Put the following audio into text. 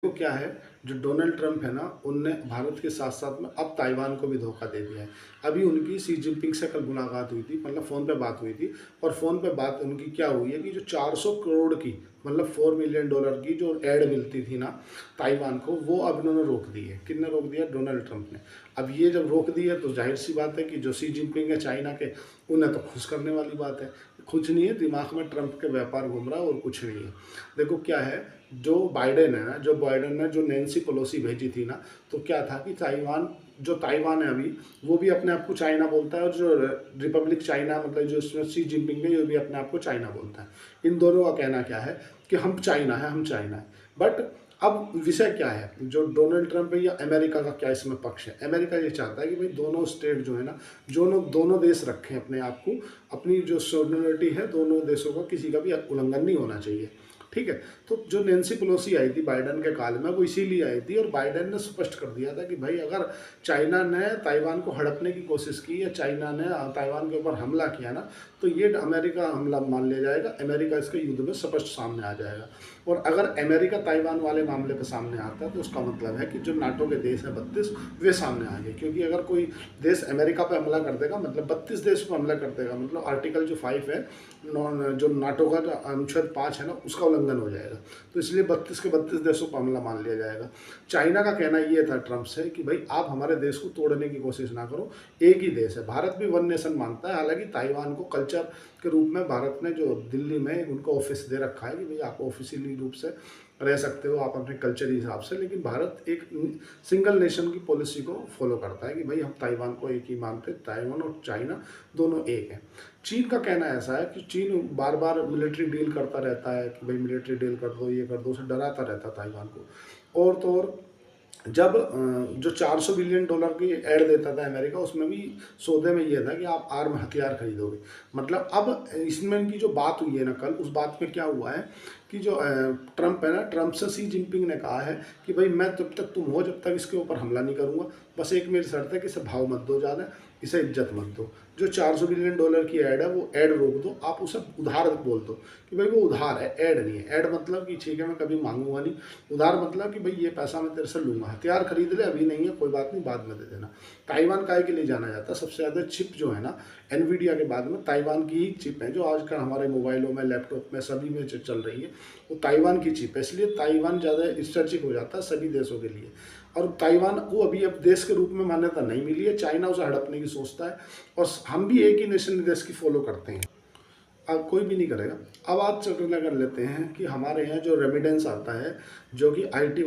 तो क्या है, जो डोनाल्ड ट्रंप है ना, उनने भारत के साथ साथ में अब ताइवान को भी धोखा दे दिया है। अभी उनकी शी जिनपिंग से कल मुलाकात हुई थी, मतलब फ़ोन पे बात हुई थी। और फ़ोन पे बात उनकी क्या हुई है कि जो 400 करोड़ की, मतलब $4 मिलियन की जो एड मिलती थी ना ताइवान को, वो अब इन्होंने रोक दी है। किसने रोक दिया? डोनाल्ड ट्रंप ने। अब ये जब रोक दी है तो जाहिर सी बात है कि जो शी जिनपिंग है चाइना के, उन्हें तो खुश करने वाली बात है। कुछ नहीं है, दिमाग में ट्रंप के व्यापार घूम रहा है और कुछ नहीं है। देखो क्या है, जो बाइडेन है ना, जो बाइडेन ने जो नैन्सी पेलोसी भेजी थी ना, तो क्या था कि ताइवान है अभी, वो भी अपने आप को चाइना बोलता है, और जो रिपब्लिक चाइना, मतलब जो इसमें शी जिनपिंग है, ये भी अपने आप को चाइना बोलता है। इन दोनों का कहना क्या है कि हम चाइना है, हम चाइना है। बट अब विषय क्या है, जो डोनाल्ड ट्रंप है या अमेरिका का क्या इसमें पक्ष है? अमेरिका ये चाहता है कि भाई दोनों स्टेट जो है ना, दोनों देश रखें अपने आप को, अपनी जो सॉवरेनिटी है, दोनों देशों का किसी का भी उल्लंघन नहीं होना चाहिए। ठीक है। तो जो नैन्सी पेलोसी आई थी बाइडेन के काल में, वो इसीलिए आई थी, और बाइडेन ने स्पष्ट कर दिया था कि भाई अगर चाइना ने ताइवान को हड़पने की कोशिश की या चाइना ने ताइवान के ऊपर हमला किया ना, तो ये अमेरिका हमला मान लिया जाएगा, अमेरिका इसके युद्ध में स्पष्ट सामने आ जाएगा। और अगर अमेरिका ताइवान वाले मामले पर सामने आता है, तो उसका मतलब है कि जो नाटो के देश हैं 32, वे सामने आ गए। क्योंकि अगर कोई देश अमेरिका पर हमला कर देगा, मतलब 32 देश पर हमला कर देगा, मतलब आर्टिकल जो 5 है, जो नाटो का जो अनुच्छेद 5 है ना, उसका उल्लंघन हो जाएगा। तो इसलिए 32 के 32 देशों पर हमला मान लिया जाएगा। चाइना का कहना ये था ट्रंप से कि भाई आप हमारे देश को तोड़ने की कोशिश ना करो, एक ही देश है। भारत भी वन नेशन मानता है, हालांकि ताइवान को कल्चर के रूप में भारत ने जो दिल्ली में उनको ऑफिस दे रखा है कि भाई आप ऑफिशियली रूप से रह सकते हो, आप अपने कल्चर के हिसाब से, लेकिन भारत एक सिंगल नेशन की पॉलिसी को फॉलो करता है कि भाई हम ताइवान को एक ही मानते हैं, ताइवान और चाइना दोनों एक हैं। चीन का कहना ऐसा है कि चीन बार बार मिलिट्री डील करता रहता है कि भाई मिलिट्री डील कर दो, ये कर दो, उसे डराता रहता है ताइवान को। और तो और जब जो $400 बिलियन की ऐड देता था अमेरिका, उसमें भी सौदे में ये था कि आप आर्म हथियार खरीदोगे। मतलब अब इसमें की जो बात हुई है ना कल, उस बात में क्या हुआ है कि जो ट्रंप है ना, ट्रंप से शी जिनपिंग ने कहा है कि भाई मैं तब तक तुम हो जब तक इसके ऊपर हमला नहीं करूँगा, बस एक मेरी शर्त है कि इसे भाव मत दो ज़्यादा, इसे इज्जत मत दो। जो $400 बिलियन की ऐड है, वो ऐड रोक दो, आप उसे उधार बोल दो कि भाई वो उधार है, ऐड नहीं है। ऐड मतलब कि ठीक है मैं कभी मांगूंगा नहीं, उधार मतलब कि भाई ये पैसा मैं तेरे से लूँगा, हथियार खरीद ले, अभी नहीं है कोई बात नहीं, बाद में दे देना। ताइवान काय के लिए जाना जाता है? सबसे ज़्यादा चिप जो है ना, एनवीडिया के बाद में ताइवान की ही चिप है, जो आजकल हमारे मोबाइलों में, लैपटॉप में, सभी में जो चल रही है, वो ताइवान की चिप है। इसलिए ताइवान ज़्यादा स्ट्रेचिक हो जाता है सभी देशों के लिए। और ताइवान को अभी अब देश के रूप में मान्यता नहीं मिली है, चाइना उसे हड़पने की सोचता है, और हम भी एक ही नेशन देश की फॉलो करते हैं। अब कोई भी नहीं करेगा। अब आज चर्चा कर लेते हैं कि हमारे यहाँ जो रेमिडेंस आता है, जो कि आईटी